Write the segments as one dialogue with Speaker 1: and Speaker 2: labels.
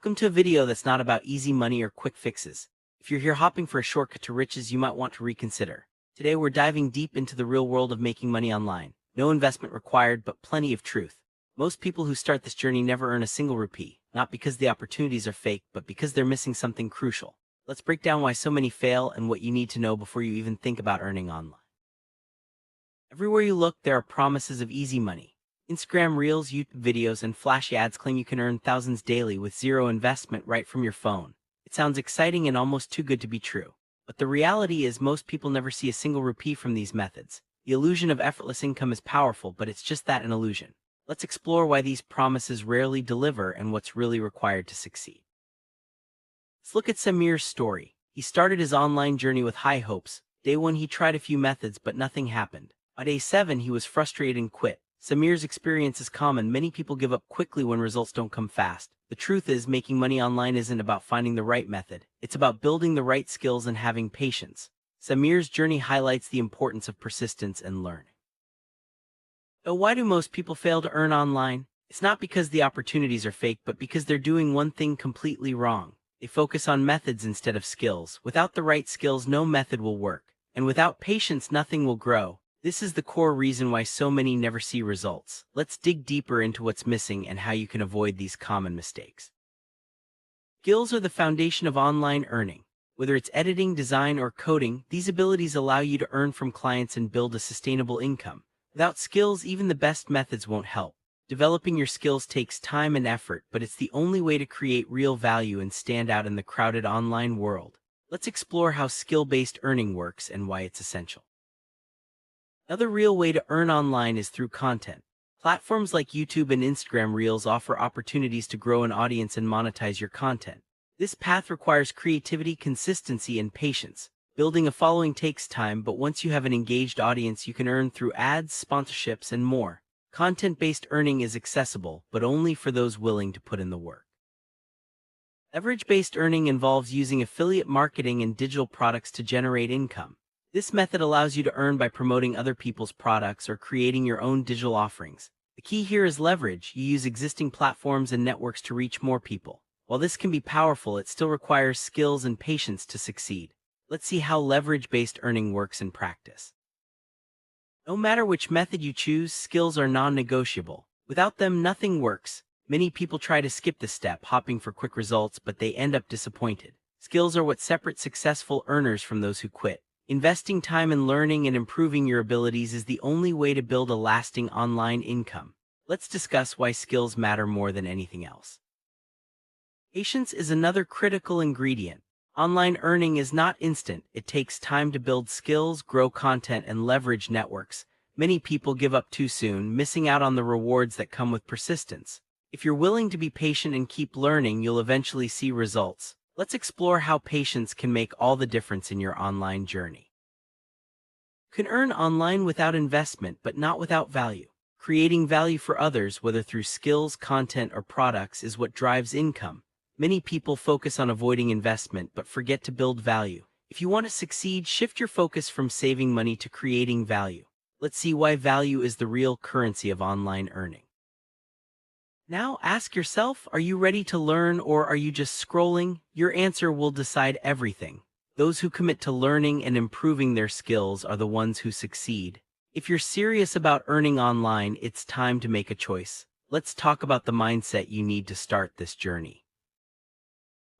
Speaker 1: Welcome to a video that's not about easy money or quick fixes. If you're here hopping for a shortcut to riches, you might want to reconsider. Today we're diving deep into the real world of making money online. No investment required, but plenty of truth. Most people who start this journey never earn a single rupee, not because the opportunities are fake, but because they're missing something crucial. Let's break down why so many fail and what you need to know before you even think about earning online. Everywhere you look, there are promises of easy money. Instagram Reels, YouTube videos, and flashy ads claim you can earn thousands daily with zero investment right from your phone. It sounds exciting and almost too good to be true. But the reality is most people never see a single rupee from these methods. The illusion of effortless income is powerful, but it's just that, an illusion. Let's explore why these promises rarely deliver and what's really required to succeed. Let's look at Samir's story. He started his online journey with high hopes. Day 1 he tried a few methods, but nothing happened. By day 7 he was frustrated and quit. Samir's experience is common. Many people give up quickly when results don't come fast. The truth is, making money online isn't about finding the right method. It's about building the right skills and having patience. Samir's journey highlights the importance of persistence and learning. So why do most people fail to earn online? It's not because the opportunities are fake, but because they're doing one thing completely wrong. They focus on methods instead of skills. Without the right skills, no method will work. And without patience, nothing will grow. This is the core reason why so many never see results. Let's dig deeper into what's missing and how you can avoid these common mistakes. Skills are the foundation of online earning. Whether it's editing, design, or coding, these abilities allow you to earn from clients and build a sustainable income. Without skills, even the best methods won't help. Developing your skills takes time and effort, but it's the only way to create real value and stand out in the crowded online world. Let's explore how skill-based earning works and why it's essential. Another real way to earn online is through content. Platforms like YouTube and Instagram Reels offer opportunities to grow an audience and monetize your content. This path requires creativity, consistency, and patience. Building a following takes time, but once you have an engaged audience, you can earn through ads, sponsorships, and more. Content-based earning is accessible, but only for those willing to put in the work. Leverage-based earning involves using affiliate marketing and digital products to generate income. This method allows you to earn by promoting other people's products or creating your own digital offerings. The key here is leverage. You use existing platforms and networks to reach more people. While this can be powerful, it still requires skills and patience to succeed. Let's see how leverage-based earning works in practice. No matter which method you choose, skills are non-negotiable. Without them, nothing works. Many people try to skip this step, hopping for quick results, but they end up disappointed. Skills are what separate successful earners from those who quit. Investing time in learning and improving your abilities is the only way to build a lasting online income. Let's discuss why skills matter more than anything else. Patience is another critical ingredient. Online earning is not instant. It takes time to build skills, grow content, and leverage networks. Many people give up too soon, missing out on the rewards that come with persistence. If you're willing to be patient and keep learning, you'll eventually see results. Let's explore how patience can make all the difference in your online journey. You can earn online without investment, but not without value. Creating value for others, whether through skills, content, or products, is what drives income. Many people focus on avoiding investment, but forget to build value. If you want to succeed, shift your focus from saving money to creating value. Let's see why value is the real currency of online earning. Now ask yourself, are you ready to learn, or are you just scrolling? Your answer will decide everything. Those who commit to learning and improving their skills are the ones who succeed. If you're serious about earning online, it's time to make a choice. Let's talk about the mindset you need to start this journey.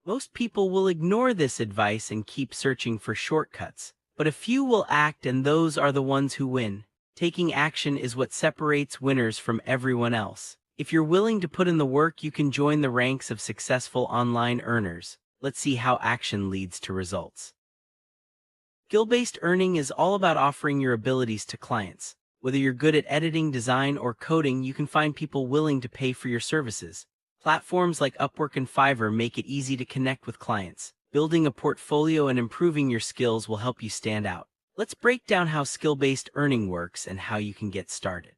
Speaker 1: Most people will ignore this advice and keep searching for shortcuts, but a few will act, and those are the ones who win. Taking action is what separates winners from everyone else. If you're willing to put in the work, you can join the ranks of successful online earners. Let's see how action leads to results. Skill-based earning is all about offering your abilities to clients. Whether you're good at editing, design, or coding, you can find people willing to pay for your services. Platforms like Upwork and Fiverr make it easy to connect with clients. Building a portfolio and improving your skills will help you stand out. Let's break down how skill-based earning works and how you can get started.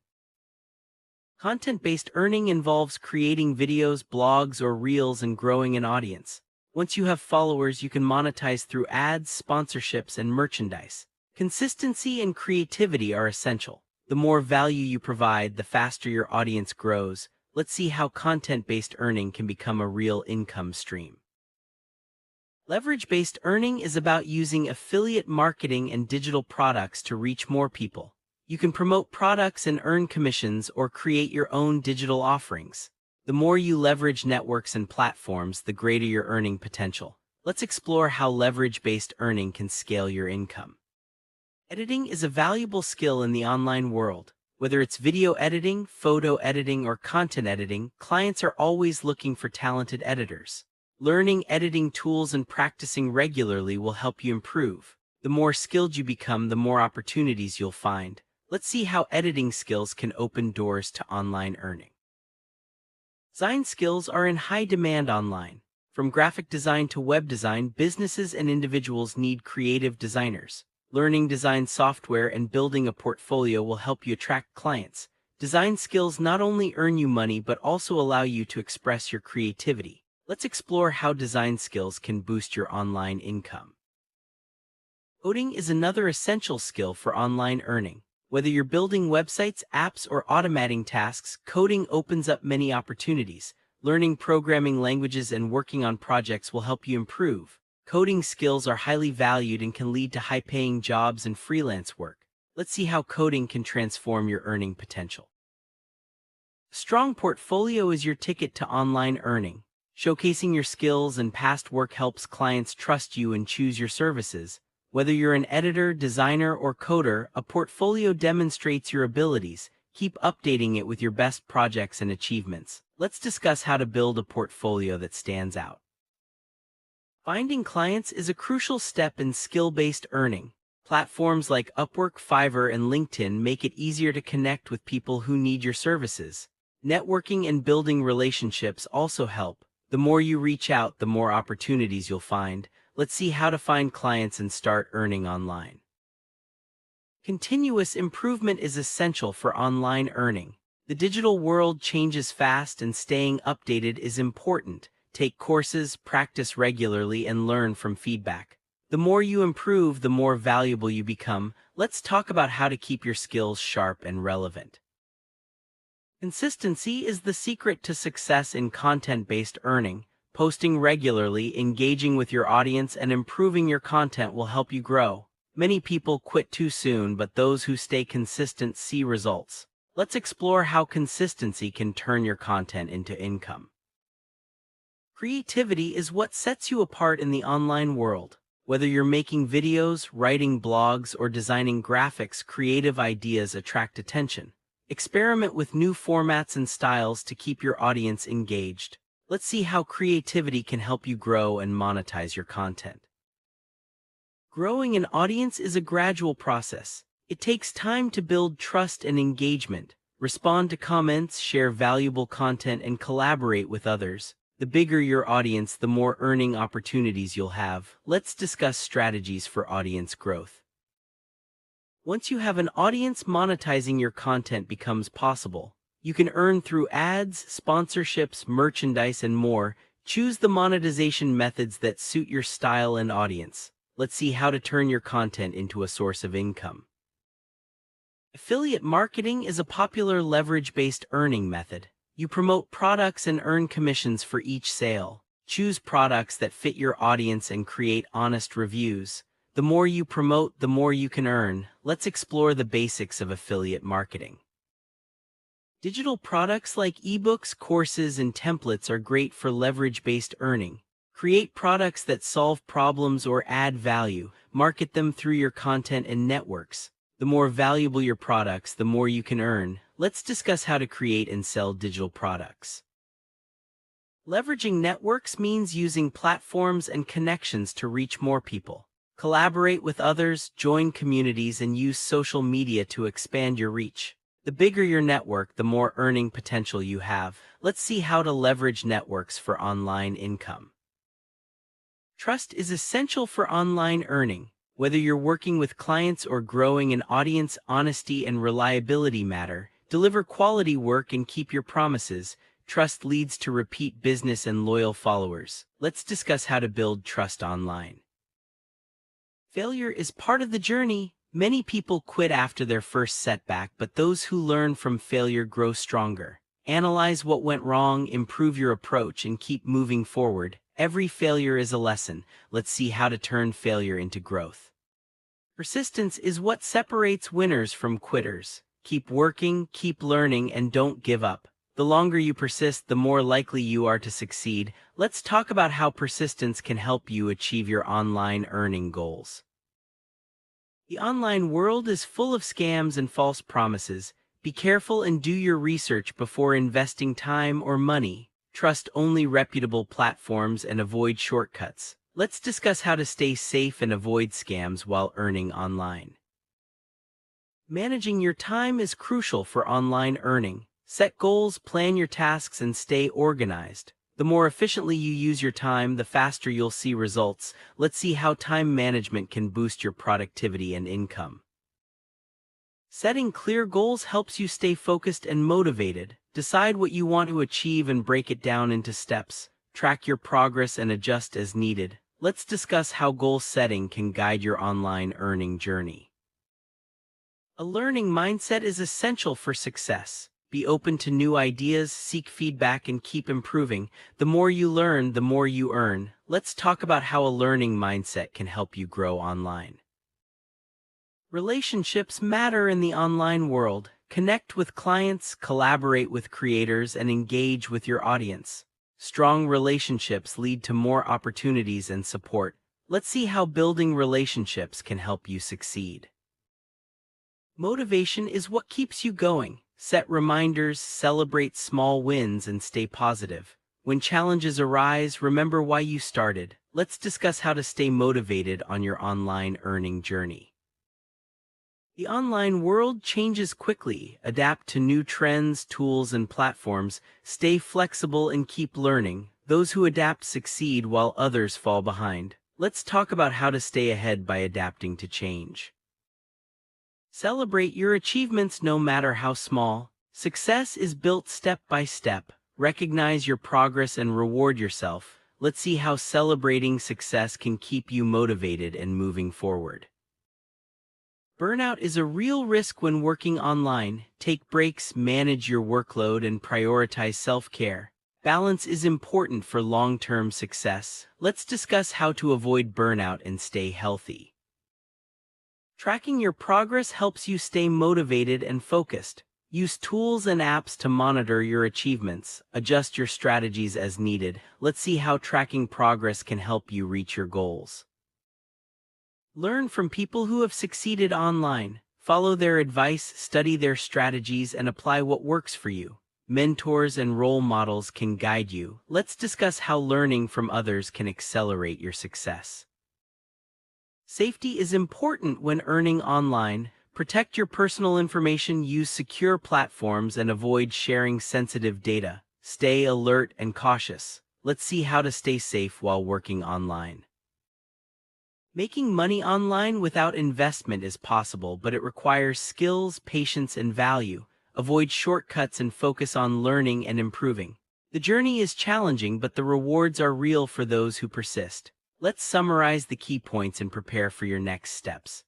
Speaker 1: Content-based earning involves creating videos, blogs, or reels and growing an audience. Once you have followers, you can monetize through ads, sponsorships, and merchandise. Consistency and creativity are essential. The more value you provide, the faster your audience grows. let's see how content-based earning can become a real income stream. Leverage-based earning is about using affiliate marketing and digital products to reach more people. You can promote products and earn commissions or create your own digital offerings. The more you leverage networks and platforms, the greater your earning potential. Let's explore how leverage-based earning can scale your income. Editing is a valuable skill in the online world. Whether it's video editing, photo editing, or content editing, clients are always looking for talented editors. Learning editing tools and practicing regularly will help you improve. The more skilled you become, the more opportunities you'll find. Let's see how editing skills can open doors to online earning. Design skills are in high demand online. From graphic design to web design, businesses and individuals need creative designers. Learning design software and building a portfolio will help you attract clients. Design skills not only earn you money but also allow you to express your creativity. Let's explore how design skills can boost your online income. Coding is another essential skill for online earning. Whether you're building websites, apps, or automating tasks, coding opens up many opportunities. Learning programming languages and working on projects will help you improve. Coding skills are highly valued and can lead to high-paying jobs and freelance work. Let's see how coding can transform your earning potential. A strong portfolio is your ticket to online earning. Showcasing your skills and past work helps clients trust you and choose your services. Whether you're an editor, designer, or coder, a portfolio demonstrates your abilities. Keep updating it with your best projects and achievements. Let's discuss how to build a portfolio that stands out. Finding clients is a crucial step in skill-based earning. Platforms like Upwork, Fiverr, and LinkedIn make it easier to connect with people who need your services. Networking and building relationships also help. The more you reach out, the more opportunities you'll find. Let's see how to find clients and start earning online. Continuous improvement is essential for online earning. The digital world changes fast and staying updated is important. Take courses, practice regularly, and learn from feedback. The more you improve, the more valuable you become. Let's talk about how to keep your skills sharp and relevant. Consistency is the secret to success in content-based earning. Posting regularly, engaging with your audience, and improving your content will help you grow. Many people quit too soon, but those who stay consistent see results. Let's explore how consistency can turn your content into income. Creativity is what sets you apart in the online world. Whether you're making videos, writing blogs, or designing graphics, creative ideas attract attention. Experiment with new formats and styles to keep your audience engaged. Let's see how creativity can help you grow and monetize your content. Growing an audience is a gradual process. It takes time to build trust and engagement. Respond to comments, share valuable content, and collaborate with others. The bigger your audience, the more earning opportunities you'll have. Let's discuss strategies for audience growth. Once you have an audience, monetizing your content becomes possible. You can earn through ads, sponsorships, merchandise, and more. Choose the monetization methods that suit your style and audience. Let's see how to turn your content into a source of income. Affiliate marketing is a popular leverage-based earning method. You promote products and earn commissions for each sale. Choose products that fit your audience and create honest reviews. The more you promote, the more you can earn. Let's explore the basics of affiliate marketing. Digital products like ebooks, courses, and templates are great for leverage-based earning. Create products that solve problems or add value. Market them through your content and networks. The more valuable your products, the more you can earn. Let's discuss how to create and sell digital products. Leveraging networks means using platforms and connections to reach more people. Collaborate with others, join communities, and use social media to expand your reach. The bigger your network, the more earning potential you have. Let's see how to leverage networks for online income. Trust is essential for online earning. Whether you're working with clients or growing an audience, honesty and reliability matter. Deliver quality work and keep your promises. Trust leads to repeat business and loyal followers. Let's discuss how to build trust online. Failure is part of the journey. Many people quit after their first setback, but those who learn from failure grow stronger. Analyze what went wrong, improve your approach, and keep moving forward. Every failure is a lesson. Let's see how to turn failure into growth. Persistence is what separates winners from quitters. Keep working, keep learning, and don't give up. The longer you persist, the more likely you are to succeed. Let's talk about how persistence can help you achieve your online earning goals. The online world is full of scams and false promises. Be careful and do your research before investing time or money. Trust only reputable platforms and avoid shortcuts. Let's discuss how to stay safe and avoid scams while earning online. Managing your time is crucial for online earning. Set goals, plan your tasks, and stay organized. The more efficiently you use your time, the faster you'll see results. Let's see how time management can boost your productivity and income. Setting clear goals helps you stay focused and motivated. Decide what you want to achieve and break it down into steps. Track your progress and adjust as needed. Let's discuss how goal setting can guide your online earning journey. A learning mindset is essential for success. Be open to new ideas, seek feedback, and keep improving. The more you learn, the more you earn. Let's talk about how a learning mindset can help you grow online. Relationships matter in the online world. Connect with clients, collaborate with creators, and engage with your audience. Strong relationships lead to more opportunities and support. Let's see how building relationships can help you succeed. Motivation is what keeps you going. Set reminders, celebrate small wins, and stay positive. When challenges arise, remember why you started. Let's discuss how to stay motivated on your online earning journey. The online world changes quickly. Adapt to new trends, tools, and platforms. Stay flexible and keep learning. Those who adapt succeed while others fall behind. Let's talk about how to stay ahead by adapting to change. Celebrate your achievements no matter how small. Success is built step by step. Recognize your progress and reward yourself. Let's see how celebrating success can keep you motivated and moving forward. Burnout is a real risk when working online. Take breaks, manage your workload, and prioritize self-care. Balance is important for long-term success. Let's discuss how to avoid burnout and stay healthy. Tracking your progress helps you stay motivated and focused. Use tools and apps to monitor your achievements. Adjust your strategies as needed. Let's see how tracking progress can help you reach your goals. Learn from people who have succeeded online. Follow their advice, study their strategies, and apply what works for you. Mentors and role models can guide you. Let's discuss how learning from others can accelerate your success. Safety is important when earning online. Protect your personal information, use secure platforms, and avoid sharing sensitive data. Stay alert and cautious. Let's see how to stay safe while working online. Making money online without investment is possible, but it requires skills, patience, and value. Avoid shortcuts and focus on learning and improving. The journey is challenging, but the rewards are real for those who persist. Let's summarize the key points and prepare for your next steps.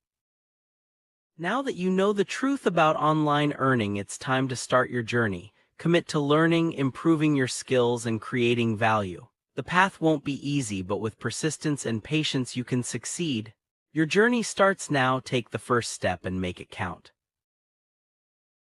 Speaker 1: Now that you know the truth about online earning, it's time to start your journey. Commit to learning, improving your skills, and creating value. The path won't be easy, but with persistence and patience you can succeed. Your journey starts now. Take the first step and make it count.